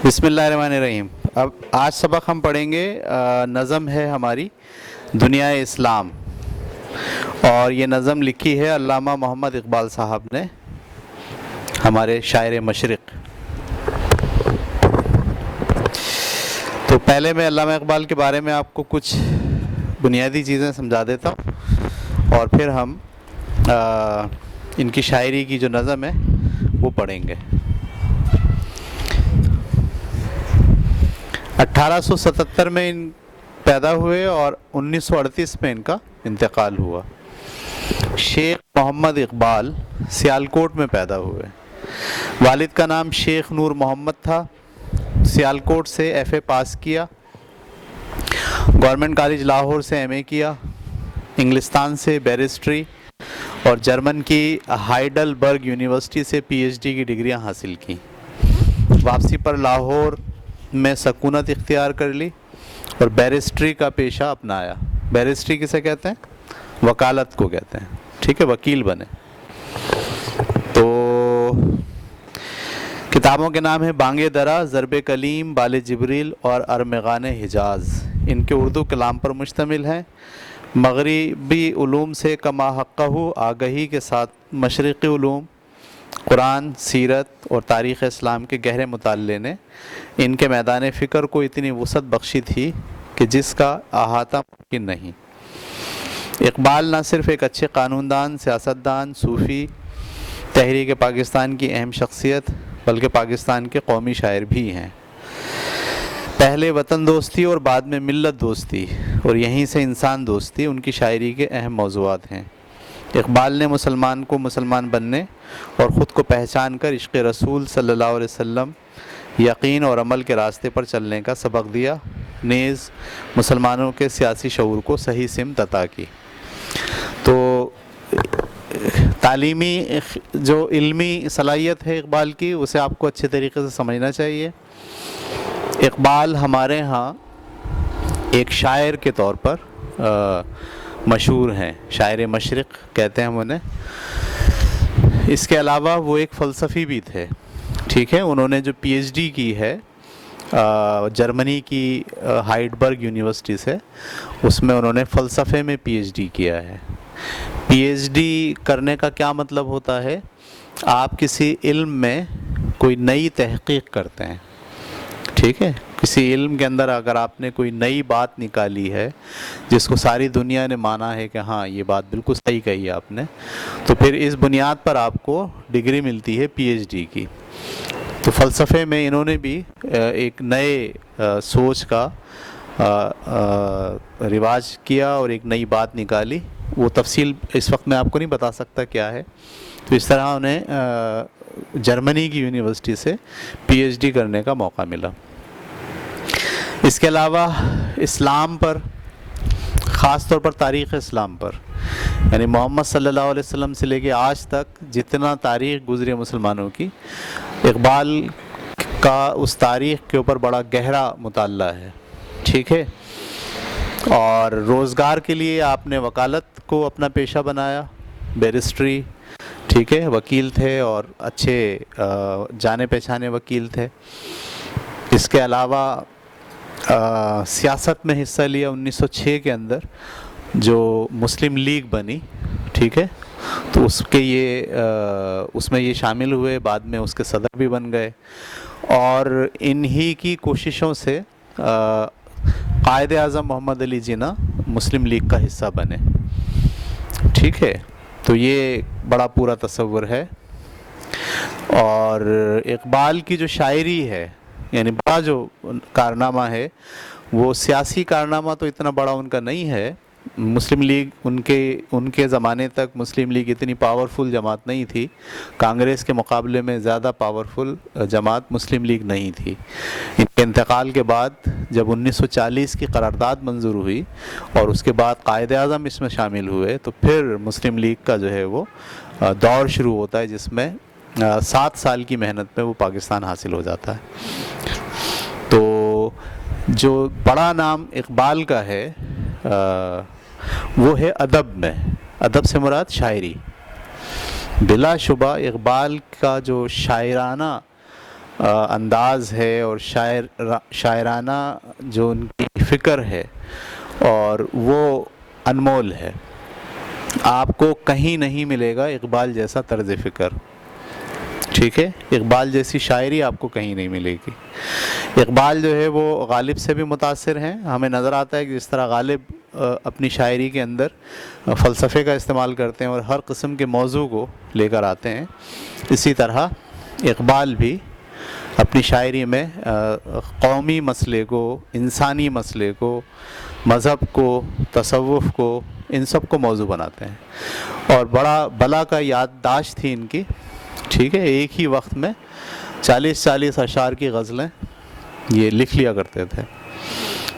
بسم اللہ الرحمن الرحیم۔ اب آج سبق ہم پڑھیں گے، نظم ہے ہماری دنیا اسلام، اور یہ نظم لکھی ہے علامہ محمد اقبال صاحب نے، ہمارے شاعر مشرق۔ تو پہلے میں علامہ اقبال کے بارے میں آپ کو کچھ بنیادی چیزیں سمجھا دیتا ہوں، اور پھر ہم ان کی شاعری کی جو نظم ہے وہ پڑھیں گے۔ 1877 میں پیدا ہوئے اور 1938 میں ان کا انتقال ہوا۔ شیخ محمد اقبال سیالکوٹ میں پیدا ہوئے۔ والد کا نام شیخ نور محمد تھا۔ سیالکوٹ سے ایف اے پاس کیا، گورنمنٹ کالج لاہور سے ایم اے کیا، انگلستان سے بیرسٹری اور جرمن کی ہائیڈل برگ یونیورسٹی سے پی ایچ ڈی کی ڈگریاں حاصل کی۔ واپسی پر لاہور میں سکونت اختیار کر لی اور بیرسٹری کا پیشہ اپنایا۔ بیرسٹری کسے کہتے ہیں؟ وکالت کو کہتے ہیں، ٹھیک ہے، وکیل بنے۔ تو کتابوں کے نام ہیں بانگ درا، ضرب کلیم، بال جبریل اور ارمغان حجاز۔ ان کے اردو کلام پر مشتمل ہیں۔ مغربی علوم سے کما حقہ آگہی کے ساتھ مشرقی علوم، قرآن، سیرت اور تاریخ اسلام کے گہرے مطالعے نے ان کے میدان فکر کو اتنی وسعت بخشی تھی کہ جس کا احاطہ ممکن نہیں۔ اقبال نہ صرف ایک اچھے قانون دان، سیاستدان، صوفی، تحریک پاکستان کی اہم شخصیت، بلکہ پاکستان کے قومی شاعر بھی ہیں۔ پہلے وطن دوستی اور بعد میں ملت دوستی اور یہیں سے انسان دوستی ان کی شاعری کے اہم موضوعات ہیں۔ اقبال نے مسلمان کو مسلمان بننے اور خود کو پہچان کر عشق رسول صلی اللہ علیہ وسلم، یقین اور عمل کے راستے پر چلنے کا سبق دیا، نیز مسلمانوں کے سیاسی شعور کو صحیح سمت عطا کی۔ تو تعلیمی جو علمی صلاحیت ہے اقبال کی، اسے آپ کو اچھے طریقے سے سمجھنا چاہیے۔ اقبال ہمارے ہاں ایک شاعر کے طور پر مشہور ہیں، شاعر مشرق کہتے ہیں ہم انہیں۔ اس کے علاوہ وہ ایک فلسفی بھی تھے، ٹھیک ہے۔ انہوں نے جو پی ایچ ڈی کی ہے جرمنی کی ہائیڈبرگ یونیورسٹی سے، اس میں انہوں نے فلسفے میں پی ایچ ڈی کیا ہے۔ پی ایچ ڈی کرنے کا کیا مطلب ہوتا ہے؟ آپ کسی علم میں کوئی نئی تحقیق کرتے ہیں، ٹھیک ہے۔ کسی علم کے اندر اگر آپ نے کوئی نئی بات نکالی ہے جس کو ساری دنیا نے مانا ہے کہ ہاں یہ بات بالکل صحیح کہی ہے آپ نے، تو پھر اس بنیاد پر آپ کو ڈگری ملتی ہے پی ایچ ڈی کی۔ تو فلسفے میں انہوں نے بھی ایک نئے سوچ کا رواج کیا اور ایک نئی بات نکالی۔ وہ تفصیل اس وقت میں آپ کو نہیں بتا سکتا کیا ہے۔ تو اس طرح انہیں جرمنی کی یونیورسٹی سے پی ایچ ڈی کرنے کا موقع ملا۔ اس کے علاوہ اسلام پر، خاص طور پر تاریخ اسلام پر، یعنی محمد صلی اللہ علیہ وسلم سے لے کے آج تک جتنا تاریخ گزری مسلمانوں کی، اقبال کا اس تاریخ کے اوپر بڑا گہرا مطالعہ ہے، ٹھیک ہے۔ اور روزگار کے لیے آپ نے وکالت کو اپنا پیشہ بنایا، بیرسٹری، ٹھیک ہے، وکیل تھے اور اچھے جانے پہچانے وکیل تھے۔ اس کے علاوہ سیاست میں حصہ لیا 1906 کے اندر، جو مسلم لیگ بنی، ٹھیک ہے۔ تو اس میں یہ شامل ہوئے، بعد میں اس کے صدر بھی بن گئے، اور انہی کی کوششوں سے قائد اعظم محمد علی جناح مسلم لیگ کا حصہ بنے، ٹھیک ہے۔ تو یہ بڑا پورا تصور ہے۔ اور اقبال کی جو شاعری ہے، یعنی بڑا جو کارنامہ ہے، وہ سیاسی کارنامہ تو اتنا بڑا ان کا نہیں ہے۔ مسلم لیگ ان کے زمانے تک مسلم لیگ اتنی پاورفل جماعت نہیں تھی، کانگریس کے مقابلے میں زیادہ پاورفل جماعت مسلم لیگ نہیں تھی۔ ان کے انتقال کے بعد جب 1940 کی قرارداد منظور ہوئی اور اس کے بعد قائد اعظم اس میں شامل ہوئے، تو پھر مسلم لیگ کا جو ہے وہ دور شروع ہوتا ہے، جس میں 7 سال کی محنت میں وہ پاکستان حاصل ہو جاتا ہے۔ تو جو بڑا نام اقبال کا ہے وہ ہے ادب میں۔ ادب سے مراد شاعری۔ بلا شبہ اقبال کا جو شاعرانہ انداز ہے اور شاعرانہ جو ان کی فکر ہے اور وہ انمول ہے. آپ کو کہیں نہیں ملے گا اقبال جیسا طرز فکر. ٹھیک ہے, اقبال جیسی شاعری آپ کو کہیں نہیں ملے گی. اقبال جو ہے وہ غالب سے بھی متاثر ہیں. ہمیں نظر آتا ہے کہ جس طرح غالب اپنی شاعری کے اندر فلسفے کا استعمال کرتے ہیں اور ہر قسم کے موضوع کو لے کر آتے ہیں, اسی طرح اقبال بھی اپنی شاعری میں قومی مسئلے کو, انسانی مسئلے کو, مذہب کو, تصوف کو, ان سب کو موضوع بناتے ہیں. اور بڑا بلا کا یادداشت تھی ان کی. ٹھیک ہے, ایک ہی وقت میں 40 اشعار کی غزلیں یہ لکھ لیا کرتے تھے,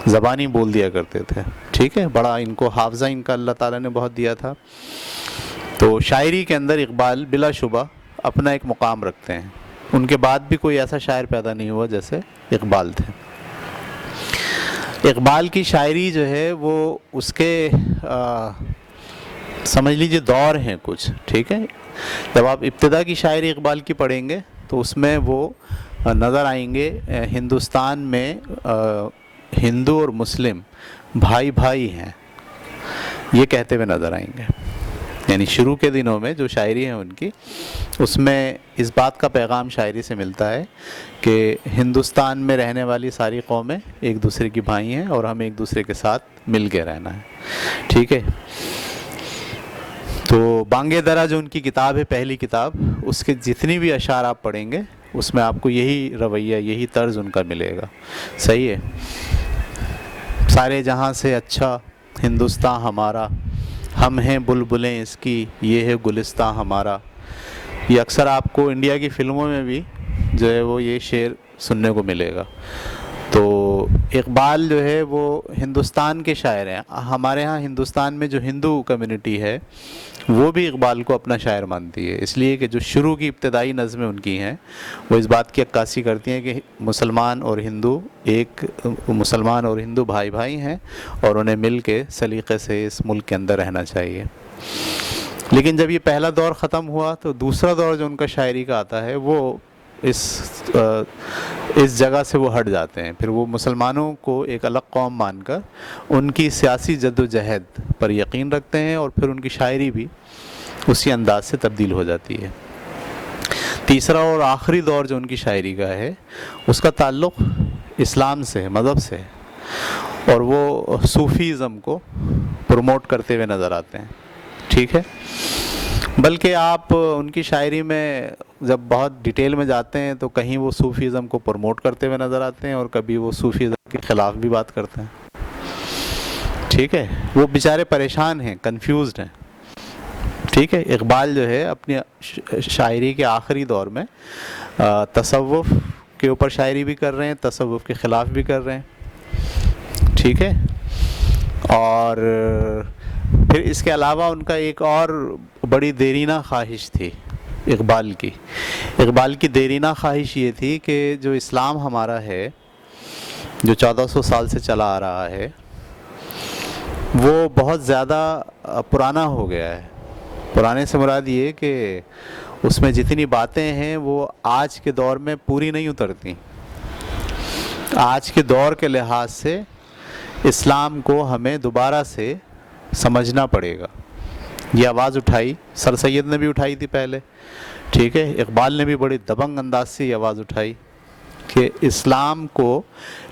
زبانی بول دیا کرتے تھے. ٹھیک ہے, بڑا ان کو حافظہ ان کا اللہ تعالیٰ نے بہت دیا تھا. تو شاعری کے اندر اقبال بلا شبہ اپنا ایک مقام رکھتے ہیں. ان کے بعد بھی کوئی ایسا شاعر پیدا نہیں ہوا جیسے اقبال تھے. اقبال کی شاعری جو ہے وہ اس کے سمجھ لیجیے دور ہیں کچھ. ٹھیک ہے, جب آپ ابتدا کی شاعری اقبال کی پڑھیں گے تو اس میں وہ نظر آئیں گے ہندوستان میں ہندو اور مسلم بھائی بھائی ہیں, یہ کہتے ہوئے نظر آئیں گے. یعنی شروع کے دنوں میں جو شاعری ہے ان کی, اس میں اس بات کا پیغام شاعری سے ملتا ہے کہ ہندوستان میں رہنے والی ساری قومیں ایک دوسرے کی بھائی ہیں اور ہمیں ایک دوسرے کے ساتھ مل کے رہنا ہے. ٹھیک ہے, تو بانگے درا جو ان کی کتاب ہے, پہلی کتاب, اس کے جتنی بھی اشعار آپ پڑھیں گے اس میں آپ کو یہی رویہ, یہی طرز ان کا ملے گا. صحیح ہے, سارے جہاں سے اچھا ہندوستان ہمارا, ہم ہیں بلبلیں اس کی, یہ ہے گلستان ہمارا. یہ اکثر آپ کو انڈیا کی فلموں میں بھی جو ہے وہ یہ شعر سننے کو ملے گا. تو اقبال جو ہے وہ ہندوستان کے شاعر ہیں. ہمارے ہاں ہندوستان میں جو ہندو کمیونٹی ہے وہ بھی اقبال کو اپنا شاعر مانتی ہے, اس لیے کہ جو شروع کی ابتدائی نظمیں ان کی ہیں وہ اس بات کی عکاسی کرتی ہیں کہ مسلمان اور ہندو بھائی بھائی ہیں اور انہیں مل کے سلیقے سے اس ملک کے اندر رہنا چاہیے. لیکن جب یہ پہلا دور ختم ہوا تو دوسرا دور جو ان کا شاعری کا آتا ہے وہ اس جگہ سے وہ ہٹ جاتے ہیں. پھر وہ مسلمانوں کو ایک الگ قوم مان کر ان کی سیاسی جد و جہد پر یقین رکھتے ہیں اور پھر ان کی شاعری بھی اسی انداز سے تبدیل ہو جاتی ہے. تیسرا اور آخری دور جو ان کی شاعری کا ہے اس کا تعلق اسلام سے, مذہب سے, اور وہ صوفیزم کو پروموٹ کرتے ہوئے نظر آتے ہیں. ٹھیک ہے, بلکہ آپ ان کی شاعری میں جب بہت ڈیٹیل میں جاتے ہیں تو کہیں وہ صوفیزم کو پروموٹ کرتے ہوئے نظر آتے ہیں اور کبھی وہ صوفیزم کے خلاف بھی بات کرتے ہیں. ٹھیک ہے, وہ بیچارے پریشان ہیں, کنفیوزڈ ہیں. ٹھیک ہے, اقبال جو ہے اپنی شاعری کے آخری دور میں تصوف کے اوپر شاعری بھی کر رہے ہیں, تصوف کے خلاف بھی کر رہے ہیں. ٹھیک ہے, اور پھر اس کے علاوہ ان کا ایک اور بڑی دیرینہ خواہش تھی اقبال کی دیرینہ خواہش یہ تھی کہ جو اسلام ہمارا ہے جو 1400 سال سے چلا آ رہا ہے وہ بہت زیادہ پرانا ہو گیا ہے. پرانے سے مراد یہ کہ اس میں جتنی باتیں ہیں وہ آج کے دور میں پوری نہیں اترتی. آج کے دور کے لحاظ سے اسلام کو ہمیں دوبارہ سے سمجھنا پڑے گا. یہ آواز اٹھائی, سر سید نے بھی اٹھائی تھی پہلے. ٹھیک ہے, اقبال نے بھی بڑی دبنگ انداز سے یہ آواز اٹھائی کہ اسلام کو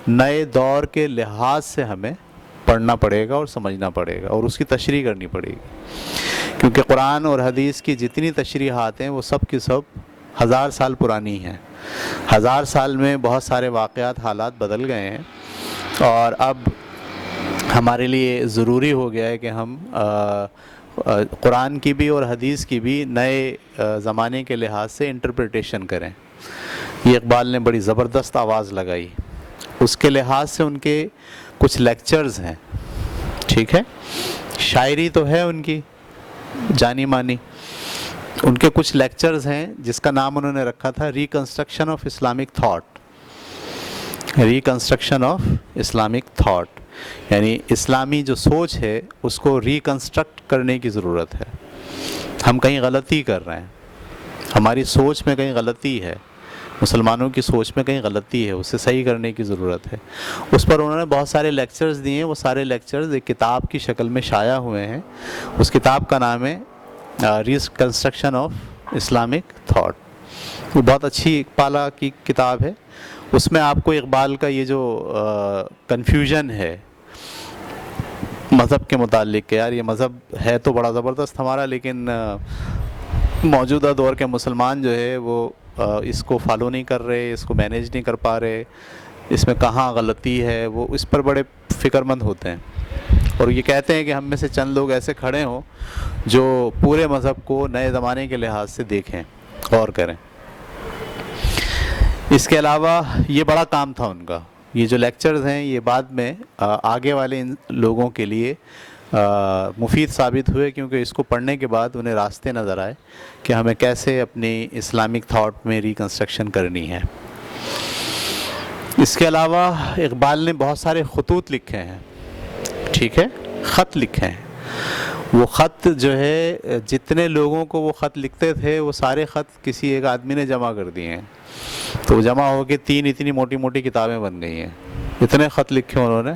نئے دور کے لحاظ سے ہمیں پڑھنا پڑے گا اور سمجھنا پڑے گا اور اس کی تشریح کرنی پڑے گی. کیونکہ قرآن اور حدیث کی جتنی تشریحات ہیں وہ سب کی سب 1000 سال پرانی ہیں. 1000 سال میں بہت سارے واقعات, حالات بدل گئے ہیں اور اب ہمارے لیے ضروری ہو گیا ہے کہ ہم قرآن کی بھی اور حدیث کی بھی نئے زمانے کے لحاظ سے انٹرپریٹیشن کریں. یہ اقبال نے بڑی زبردست آواز لگائی. اس کے لحاظ سے ان کے کچھ لیکچرز ہیں. ٹھیک ہے, شاعری تو ہے ان کی جانی مانی, ان کے کچھ لیکچرز ہیں جس کا نام انہوں نے رکھا تھا reconstruction of Islamic thought. Reconstruction of Islamic thought یعنی اسلامی جو سوچ ہے اس کو ریکنسٹرکٹ کرنے کی ضرورت ہے. ہم کہیں غلطی کر رہے ہیں, ہماری سوچ میں کہیں غلطی ہے, مسلمانوں کی سوچ میں کہیں غلطی ہے، اسے صحیح کرنے کی ضرورت ہے۔ اس پر انہوں نے بہت سارے لیکچرز دیے ہیں، وہ سارے لیکچرز ایک کتاب کی شکل میں شائع ہوئے ہیں۔ اس کتاب کا نام ہے ریکنسٹرکشن آف اسلامک تھاٹ۔ وہ بہت اچھی اقبالہ کی کتاب ہے۔ اس میں آپ کو اقبال کا یہ جو کنفیوژن ہے مذہب کے متعلق کہ یار یہ مذہب ہے تو بڑا زبردست ہمارا، لیکن موجودہ دور کے مسلمان جو ہے وہ اس کو فالو نہیں کر رہے، اس کو مینیج نہیں کر پا رہے، اس میں کہاں غلطی ہے، وہ اس پر بڑے فکر مند ہوتے ہیں، اور یہ کہتے ہیں کہ ہم میں سے چند لوگ ایسے کھڑے ہوں جو پورے مذہب کو نئے زمانے کے لحاظ سے دیکھیں، غور کریں۔ اس کے علاوہ یہ بڑا کام تھا ان کا، یہ جو لیکچرز ہیں یہ بعد میں آگے والے ان لوگوں کے لیے مفید ثابت ہوئے، کیونکہ اس کو پڑھنے کے بعد انہیں راستے نظر آئے کہ ہمیں کیسے اپنی اسلامک تھاٹ میں ریکنسٹرکشن کرنی ہے۔ اس کے علاوہ اقبال نے بہت سارے خطوط لکھے ہیں، ٹھیک ہے، خط لکھے ہیں۔ وہ خط جو ہے جتنے لوگوں کو وہ خط لکھتے تھے وہ سارے خط کسی ایک آدمی نے جمع کر دیے ہیں، تو جمع ہو کے 3 اتنی موٹی موٹی کتابیں بن گئی ہیں۔ اتنے خط لکھے انہوں نے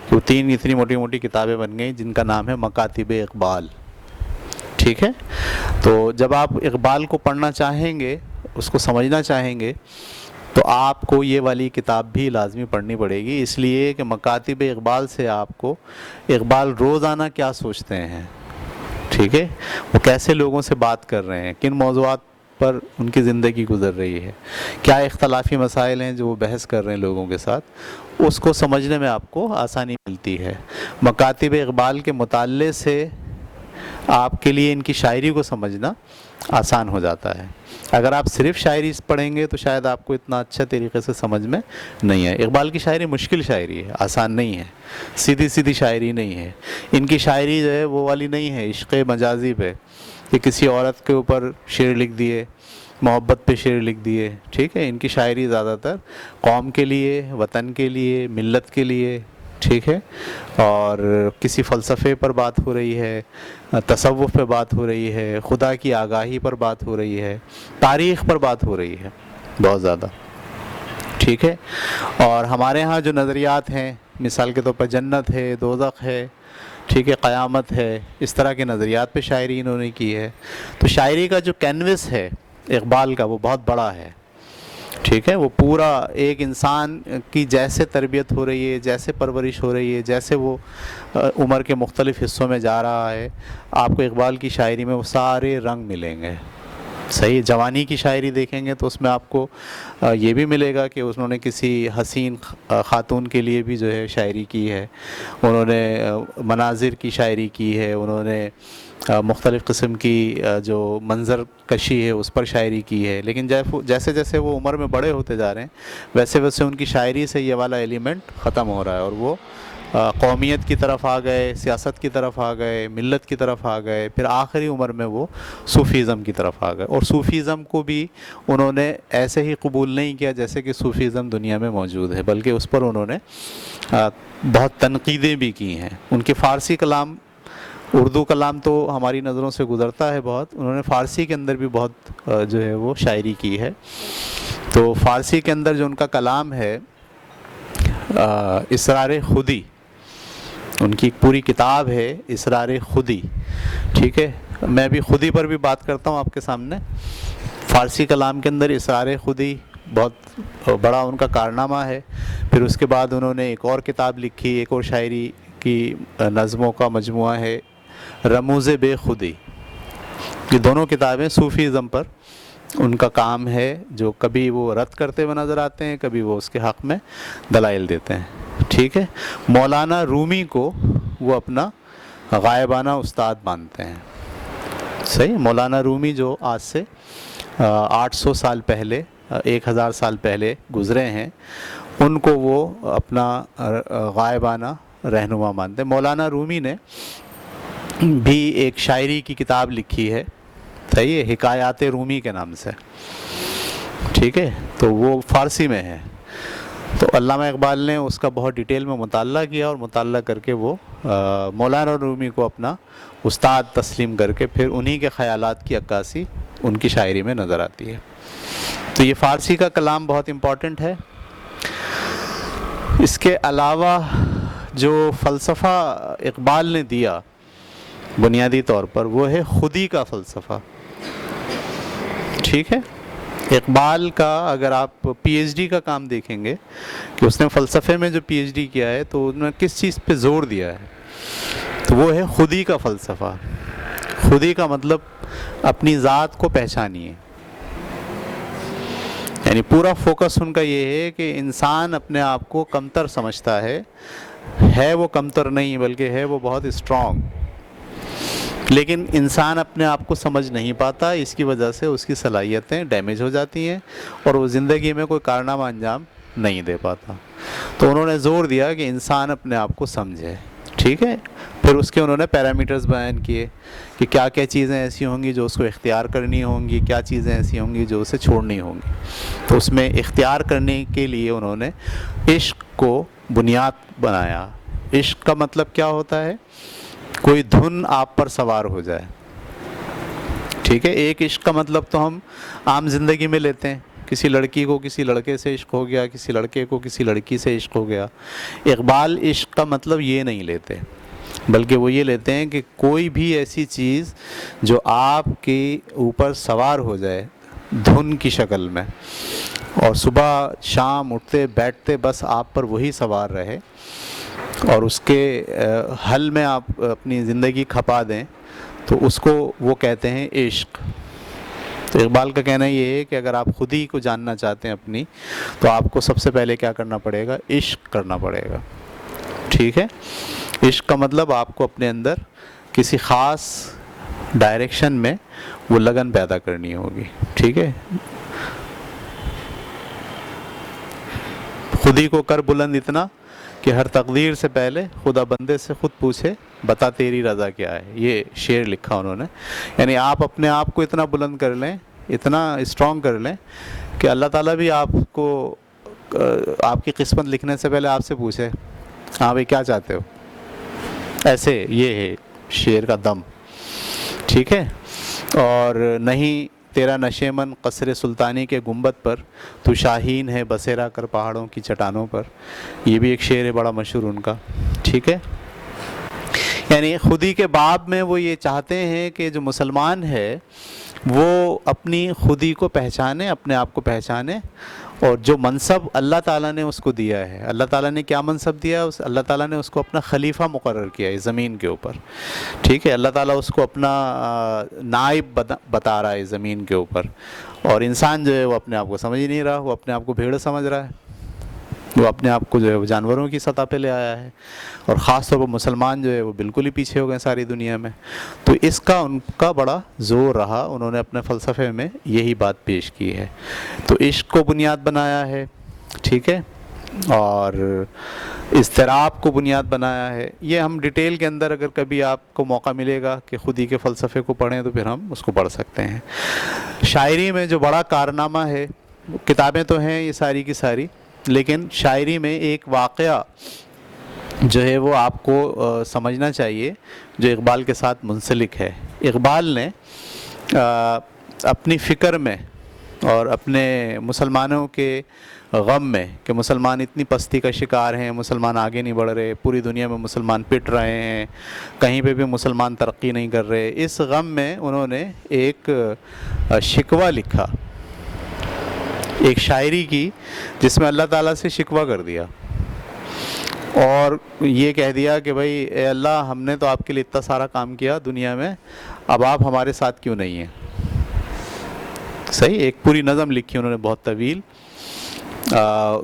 کہ وہ 3 اتنی موٹی موٹی کتابیں بن گئی جن کا نام ہے مکاتب اقبال، ٹھیک ہے۔ تو جب آپ اقبال کو پڑھنا چاہیں گے، اس کو سمجھنا چاہیں گے، تو آپ کو یہ والی کتاب بھی لازمی پڑھنی پڑے گی، اس لیے کہ مکاتب اقبال سے آپ کو اقبال روزانہ کیا سوچتے ہیں، ٹھیک ہے، وہ کیسے لوگوں سے بات کر رہے ہیں، کن موضوعات پر ان کی زندگی گزر رہی ہے، کیا اختلافی مسائل ہیں جو وہ بحث کر رہے ہیں لوگوں کے ساتھ، اس کو سمجھنے میں آپ کو آسانی ملتی ہے۔ مکاتب اقبال کے مطالعے سے آپ کے لیے ان کی شاعری کو سمجھنا آسان ہو جاتا ہے۔ اگر آپ صرف شاعری پڑھیں گے تو شاید آپ کو اتنا اچھا طریقے سے سمجھ میں نہیں ہے۔ اقبال کی شاعری مشکل شاعری ہے، آسان نہیں ہے، سیدھی سیدھی شاعری نہیں ہے۔ ان کی شاعری جو ہے وہ والی نہیں ہے عشق مجازی پہ کہ کسی عورت کے اوپر شعر لکھ دیے، محبت پہ شعر لکھ دیے، ٹھیک ہے۔ ان کی شاعری زیادہ تر قوم کے لیے، وطن کے لیے، ملت کے لیے، ٹھیک ہے، اور کسی فلسفے پر بات ہو رہی ہے، تصوف پہ بات ہو رہی ہے، خدا کی آگاہی پر بات ہو رہی ہے، تاریخ پر بات ہو رہی ہے بہت زیادہ، ٹھیک ہے۔ اور ہمارے ہاں جو نظریات ہیں، مثال کے طور پر جنت ہے، دوزخ ہے، ٹھیک ہے، قیامت ہے، اس طرح کے نظریات پہ شاعری انہوں نے کی ہے۔ تو شاعری کا جو کینوس ہے اقبال کا وہ بہت بڑا ہے، ٹھیک ہے۔ وہ پورا ایک انسان کی جیسے تربیت ہو رہی ہے، جیسے پرورش ہو رہی ہے، جیسے وہ عمر کے مختلف حصوں میں جا رہا ہے، آپ کو اقبال کی شاعری میں وہ سارے رنگ ملیں گے۔ صحیح، جوانی کی شاعری دیکھیں گے تو اس میں آپ کو یہ بھی ملے گا کہ انہوں نے کسی حسین خاتون کے لیے بھی جو ہے شاعری کی ہے، انہوں نے مناظر کی شاعری کی ہے، انہوں نے مختلف قسم کی جو منظر کشی ہے اس پر شاعری کی ہے۔ لیکن جیسے جیسے وہ عمر میں بڑے ہوتے جا رہے ہیں ویسے ویسے ان کی شاعری سے یہ والا ایلیمنٹ ختم ہو رہا ہے، اور وہ قومیت کی طرف آ گئے، سیاست کی طرف آ گئے، ملت کی طرف آ گئے، پھر آخری عمر میں وہ صوفیزم کی طرف آ گئے، اور صوفیزم کو بھی انہوں نے ایسے ہی قبول نہیں کیا جیسے کہ صوفیزم دنیا میں موجود ہے، بلکہ اس پر انہوں نے بہت تنقیدیں بھی کی ہیں۔ ان کے فارسی کلام، اردو کلام تو ہماری نظروں سے گزرتا ہے بہت، انہوں نے فارسی کے اندر بھی بہت جو ہے وہ شاعری کی ہے۔ تو فارسی کے اندر جو ان کا کلام ہے اسرار خودی، ان کی پوری کتاب ہے اسرار خودی، ٹھیک ہے۔ میں بھی خودی پر بھی بات کرتا ہوں آپ کے سامنے۔ فارسی کلام کے اندر اسرار خودی بہت بڑا ان کا کارنامہ ہے۔ پھر اس کے بعد انہوں نے ایک اور کتاب لکھی، ایک اور شاعری کی نظموں کا مجموعہ ہے رموز بے خودی۔ یہ دونوں کتابیں صوفیزم پر ان کا کام ہے، جو کبھی وہ رد کرتے ہوئے نظر آتے ہیں، کبھی وہ اس کے حق میں دلائل دیتے ہیں، ٹھیک ہے۔ مولانا رومی کو وہ اپنا غائبانہ استاد مانتے ہیں، صحیح۔ مولانا رومی جو آج سے 800 سال پہلے، 1000 سال پہلے گزرے ہیں، ان کو وہ اپنا غائبانہ رہنما مانتے ہیں۔ مولانا رومی نے بھی ایک شاعری کی کتاب لکھی ہے، صحیح ہے، حکایات رومی کے نام سے، ٹھیک ہے، تو وہ فارسی میں ہے۔ تو علامہ اقبال نے اس کا بہت ڈیٹیل میں مطالعہ کیا، اور مطالعہ کر کے وہ مولانا رومی کو اپنا استاد تسلیم کر کے پھر انہی کے خیالات کی عکاسی ان کی شاعری میں نظر آتی ہے۔ تو یہ فارسی کا کلام بہت امپورٹنٹ ہے. اس کے علاوہ جو فلسفہ اقبال نے دیا بنیادی طور پر وہ ہے خودی کا فلسفہ. ٹھیک ہے. اقبال کا اگر آپ پی ایچ ڈی کا کام دیکھیں گے کہ اس نے فلسفے میں جو پی ایچ ڈی کیا ہے تو انہوں نے کس چیز پہ زور دیا ہے, تو وہ ہے خودی کا فلسفہ. خودی کا مطلب اپنی ذات کو پہچانیے. یعنی پورا فوکس ان کا یہ ہے کہ انسان اپنے آپ کو کمتر سمجھتا ہے وہ کمتر نہیں بلکہ ہے وہ بہت اسٹرانگ, لیکن انسان اپنے آپ کو سمجھ نہیں پاتا, اس کی وجہ سے اس کی صلاحیتیں ڈیمیج ہو جاتی ہیں اور وہ زندگی میں کوئی کارنامہ انجام نہیں دے پاتا. تو انہوں نے زور دیا کہ انسان اپنے آپ کو سمجھے. ٹھیک ہے. پھر اس کے انہوں نے پیرامیٹرز بیان کیے کہ کیا کیا چیزیں ایسی ہوں گی جو اس کو اختیار کرنی ہوں گی, کیا چیزیں ایسی ہوں گی جو اسے چھوڑنی ہوں گی. تو اس میں اختیار کرنے کے لیے انہوں نے عشق کو بنیاد بنایا. عشق کا مطلب کیا ہوتا ہے؟ کوئی دھن آپ پر سوار ہو جائے. ٹھیک ہے. ایک عشق کا مطلب تو ہم عام زندگی میں لیتے ہیں, کسی لڑکی کو کسی لڑکے سے عشق ہو گیا, کسی لڑکے کو کسی لڑکی سے عشق ہو گیا. اقبال عشق کا مطلب یہ نہیں لیتے, بلکہ وہ یہ لیتے ہیں کہ کوئی بھی ایسی چیز جو آپ کے اوپر سوار ہو جائے دھن کی شکل میں, اور صبح شام اٹھتے بیٹھتے بس آپ پر وہی سوار رہے اور اس کے حل میں آپ اپنی زندگی کھپا دیں, تو اس کو وہ کہتے ہیں عشق. تو اقبال کا کہنا یہ ہے کہ اگر آپ خود ہی کو جاننا چاہتے ہیں اپنی, تو آپ کو سب سے پہلے کیا کرنا پڑے گا؟ عشق کرنا پڑے گا. ٹھیک ہے. عشق کا مطلب آپ کو اپنے اندر کسی خاص ڈائریکشن میں وہ لگن پیدا کرنی ہوگی. ٹھیک ہے. خود ہی کو کر بلند اتنا کہ ہر تقدیر سے پہلے خدا بندے سے خود پوچھے بتا تیری رضا کیا ہے. یہ شعر لکھا انہوں نے. یعنی آپ اپنے آپ کو اتنا بلند کر لیں, اتنا اسٹرانگ کر لیں کہ اللہ تعالیٰ بھی آپ کو آپ کی قسمت لکھنے سے پہلے آپ سے پوچھے ہاں بھائی کیا چاہتے ہو. ایسے یہ ہے شعر کا دم. ٹھیک ہے. اور نہیں تیرا نشیمن قصر سلطانی کے گنبد پر, تو شاہین ہے بسیرا کر پہاڑوں کی چٹانوں پر. یہ بھی ایک شعر ہے بڑا مشہور ان کا. ٹھیک ہے. یعنی خودی کے باب میں وہ یہ چاہتے ہیں کہ جو مسلمان ہے وہ اپنی خودی کو پہچانے, اپنے آپ کو پہچانے, اور جو منصب اللہ تعالیٰ نے اس کو دیا ہے. اللہ تعالیٰ نے کیا منصب دیا؟ اللہ تعالیٰ نے اس کو اپنا خلیفہ مقرر کیا ہے زمین کے اوپر. ٹھیک ہے. اللہ تعالیٰ اس کو اپنا نائب بتا رہا ہے زمین کے اوپر, اور انسان جو ہے وہ اپنے آپ کو سمجھ ہی نہیں رہا, وہ اپنے آپ کو بھیڑ سمجھ رہا ہے, وہ اپنے آپ کو جو ہے وہ جانوروں کی سطح پہ لے آیا ہے. اور خاص طور پر مسلمان جو ہے وہ بالکل ہی پیچھے ہو گئے ساری دنیا میں. تو اس کا ان کا بڑا زور رہا, انہوں نے اپنے فلسفے میں یہی بات پیش کی ہے. تو عشق کو بنیاد بنایا ہے. ٹھیک ہے. اور اضطراب کو بنیاد بنایا ہے. یہ ہم ڈیٹیل کے اندر اگر کبھی آپ کو موقع ملے گا کہ خود ہی کے فلسفے کو پڑھیں تو پھر ہم اس کو پڑھ سکتے ہیں. شاعری میں جو بڑا کارنامہ ہے, کتابیں تو ہیں یہ ساری کی ساری, لیکن شاعری میں ایک واقعہ جو ہے وہ آپ کو سمجھنا چاہیے جو اقبال کے ساتھ منسلک ہے. اقبال نے اپنی فکر میں اور اپنے مسلمانوں کے غم میں کہ مسلمان اتنی پستی کا شکار ہیں, مسلمان آگے نہیں بڑھ رہے, پوری دنیا میں مسلمان پٹ رہے ہیں, کہیں پہ بھی مسلمان ترقی نہیں کر رہے, اس غم میں انہوں نے ایک شکوہ لکھا, ایک شاعری کی جس میں اللہ تعالیٰ سے شکوہ کر دیا اور یہ کہہ دیا کہ بھائی اے اللہ, ہم نے تو آپ کے لیے اتنا سارا کام کیا دنیا میں, اب آپ ہمارے ساتھ کیوں نہیں ہیں. صحیح. ایک پوری نظم لکھی انہوں نے بہت طویل.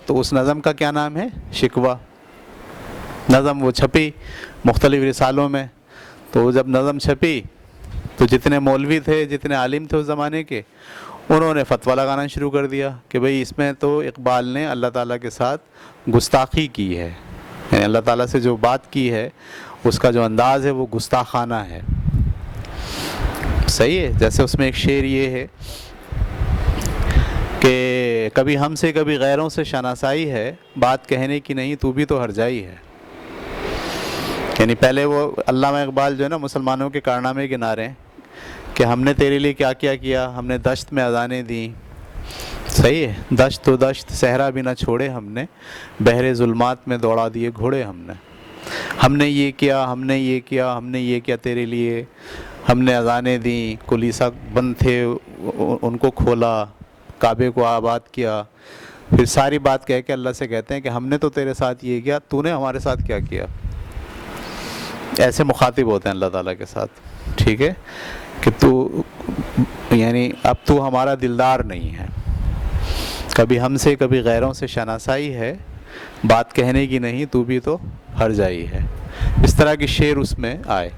تو اس نظم کا کیا نام ہے؟ شکوہ. نظم وہ چھپی مختلف رسالوں میں. تو جب نظم چھپی تو جتنے مولوی تھے, جتنے عالم تھے اس زمانے کے, انہوں نے فتویٰ لگانا شروع کر دیا کہ بھئی اس میں تو اقبال نے اللہ تعالیٰ کے ساتھ گستاخی کی ہے, یعنی اللہ تعالیٰ سے جو بات کی ہے اس کا جو انداز ہے وہ گستاخانہ ہے. صحیح ہے. جیسے اس میں ایک شعر یہ ہے کہ کبھی ہم سے کبھی غیروں سے شناسائی ہے, بات کہنے کی نہیں تو بھی تو ہرجائی ہے. یعنی پہلے وہ علامہ اقبال جو ہے نا مسلمانوں کے کارنامے گنا رہے ہیں کہ ہم نے تیرے لیے کیا کیا کیا, ہم نے دشت میں اذانیں دیں, صحیح ہے. دشت و دشت صحرا بھی نہ چھوڑے ہم نے, بحر ظلمات میں دوڑا دیے گھوڑے ہم نے یہ کیا, ہم نے یہ کیا, ہم نے یہ کیا تیرے لیے, ہم نے اذانیں دیں, کلیسا بند تھے ان کو کھولا, کعبے کو آباد کیا. پھر ساری بات کہہ کے اللہ سے کہتے ہیں کہ ہم نے تو تیرے ساتھ یہ کیا, تو نے ہمارے ساتھ کیا کیا. ایسے مخاطب ہوتے ہیں اللہ تعالیٰ کے ساتھ, ٹھیک ہے, کہ تو یعنی اب تو ہمارا دلدار نہیں ہے, کبھی ہم سے کبھی غیروں سے شناسائی ہے, بات کہنے کی نہیں, تو بھی تو ہر جائی ہے. اس طرح کے شعر اس میں آئے.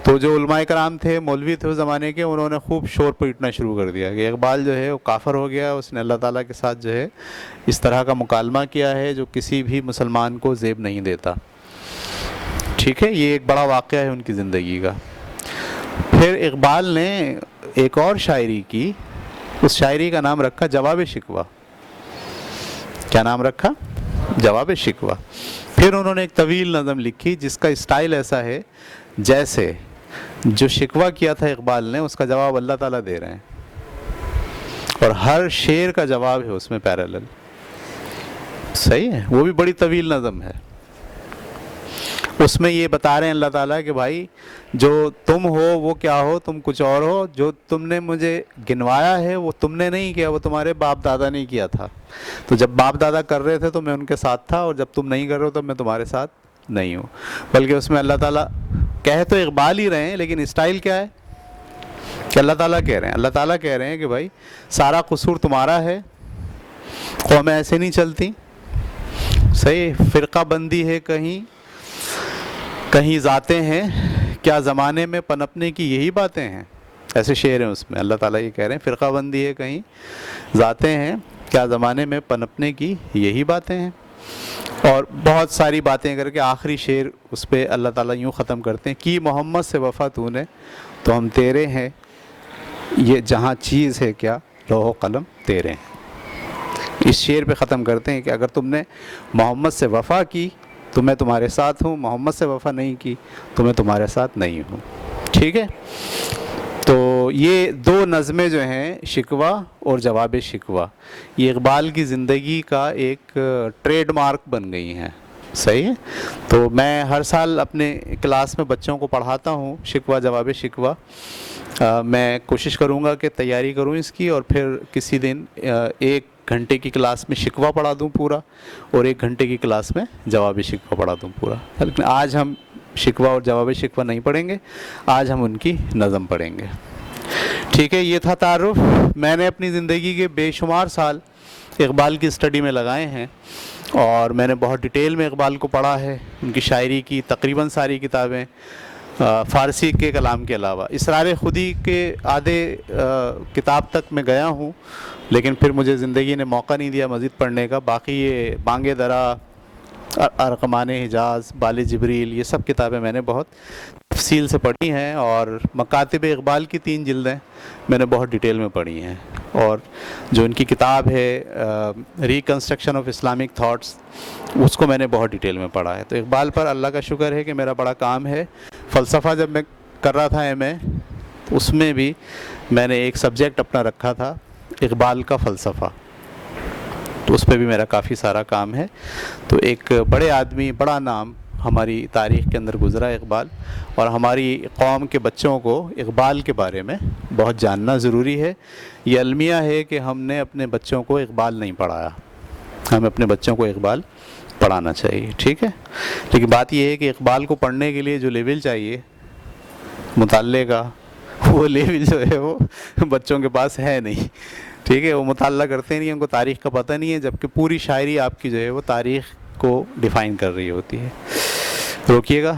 تو جو علماء کرام تھے, مولوی تھے اس زمانے کے, انہوں نے خوب شور پیٹنا شروع کر دیا کہ اقبال جو ہے وہ کافر ہو گیا, اس نے اللہ تعالیٰ کے ساتھ جو ہے اس طرح کا مکالمہ کیا ہے جو کسی بھی مسلمان کو زیب نہیں دیتا. ٹھیک ہے, یہ ایک بڑا واقعہ ہے ان کی زندگی کا. پھر اقبال نے ایک اور شاعری کی, اس شاعری کا نام رکھا جواب شکوہ. کیا نام رکھا؟ جواب شکوہ. پھر انہوں نے ایک طویل نظم لکھی جس کا اسٹائل ایسا ہے جیسے جو شکوہ کیا تھا اقبال نے اس کا جواب اللہ تعالیٰ دے رہے ہیں, اور ہر شعر کا جواب ہے اس میں پیرالل. صحیح ہے, وہ بھی بڑی طویل نظم ہے. اس میں یہ بتا رہے ہیں اللہ تعالیٰ کہ بھائی جو تم ہو وہ کیا ہو, تم کچھ اور ہو, جو تم نے مجھے گنوایا ہے وہ تم نے نہیں کیا, وہ تمہارے باپ دادا نے کیا تھا. تو جب باپ دادا کر رہے تھے تو میں ان کے ساتھ تھا, اور جب تم نہیں کر رہے ہو تو میں تمہارے ساتھ نہیں ہوں. بلکہ اس میں اللہ تعالیٰ کہہ تو اقبال ہی رہے ہیں, لیکن اسٹائل کیا ہے کہ اللہ تعالیٰ کہہ رہے ہیں, اللہ تعالیٰ کہہ رہے ہیں کہ بھائی سارا قصور تمہارا ہے, قومیں ایسے نہیں چلتی. صحیح, فرقہ بندی ہے کہیں کہیں ذاتیں ہیں, کیا زمانے میں پنپنے کی یہی باتیں ہیں. ایسے شعر ہیں اس میں, اللہ تعالیٰ یہ کہہ رہے ہیں فرقہ بندی ہے کہیں ذاتیں ہیں, کیا زمانے میں پنپنے کی یہی باتیں ہیں. اور بہت ساری باتیں کر کے آخری شعر اس پہ اللہ تعالیٰ یوں ختم کرتے ہیں, کی محمد سے وفا تو نے تو ہم تیرے ہیں, یہ جہاں چیز ہے کیا لوح و قلم تیرے ہیں. اس شعر پہ ختم کرتے ہیں کہ اگر تم نے محمد سے وفا کی تو میں تمہارے ساتھ ہوں, محمد سے وفا نہیں کی تو میں تمہارے ساتھ نہیں ہوں. ٹھیک ہے, تو یہ دو نظمیں جو ہیں شکوہ اور جواب شکوہ, یہ اقبال کی زندگی کا ایک ٹریڈ مارک بن گئی ہیں. صحیح ہے, تو میں ہر سال اپنے کلاس میں بچوں کو پڑھاتا ہوں شکوہ جواب شکوہ. میں کوشش کروں گا کہ تیاری کروں اس کی, اور پھر کسی دن 1 گھنٹے کی کلاس میں شکوہ پڑھا دوں پورا, اور 1 گھنٹے کی کلاس میں جواب شکوہ پڑھا دوں پورا. لیکن آج ہم شکوہ اور جواب شکوہ نہیں پڑھیں گے, آج ہم ان کی نظم پڑھیں گے. ٹھیک ہے, یہ تھا تعارف. میں نے اپنی زندگی کے بے شمار سال اقبال کی اسٹڈی میں لگائے ہیں, اور میں نے بہت ڈیٹیل میں اقبال کو پڑھا ہے, ان کی شاعری کی تقریباً ساری کتابیں, فارسی کے کلام کے علاوہ. اسرار خودی کے آدھے کتاب تک میں گیا ہوں, لیکن پھر مجھے زندگی نے موقع نہیں دیا مزید پڑھنے کا. باقی یہ بانگ درا, ارقمان حجاز, بال جبریل, یہ سب کتابیں میں نے بہت تفصیل سے پڑھی ہیں, اور مکاتب اقبال کی 3 جلدیں میں نے بہت ڈیٹیل میں پڑھی ہیں. اور جو ان کی کتاب ہے ریکنسٹرکشن آف اسلامک تھاٹس, اس کو میں نے بہت ڈیٹیل میں پڑھا ہے. تو اقبال پر اللہ کا شکر ہے کہ میرا بڑا کام ہے. فلسفہ جب میں کر رہا تھا ایم اے, اس میں بھی میں نے ایک سبجیکٹ اپنا رکھا تھا اقبال کا فلسفہ, تو اس پہ بھی میرا کافی سارا کام ہے. تو ایک بڑے آدمی, بڑا نام ہماری تاریخ کے اندر گزرا اقبال, اور ہماری قوم کے بچوں کو اقبال کے بارے میں بہت جاننا ضروری ہے. یہ المیہ ہے کہ ہم نے اپنے بچوں کو اقبال نہیں پڑھایا, ہمیں اپنے بچوں کو اقبال پڑھانا چاہیے. ٹھیک ہے, لیکن بات یہ ہے کہ اقبال کو پڑھنے کے لیے جو لیول چاہیے مطالعے کا, وہ لیول جو ہے وہ بچوں کے پاس ہے نہیں. ٹھیک ہے, وہ مطالعہ کرتے نہیں, ان کو تاریخ کا پتہ نہیں ہے, جبکہ پوری شاعری آپ کی جو ہے وہ تاریخ کو ڈیفائن کر رہی ہوتی ہے. روکیے گا.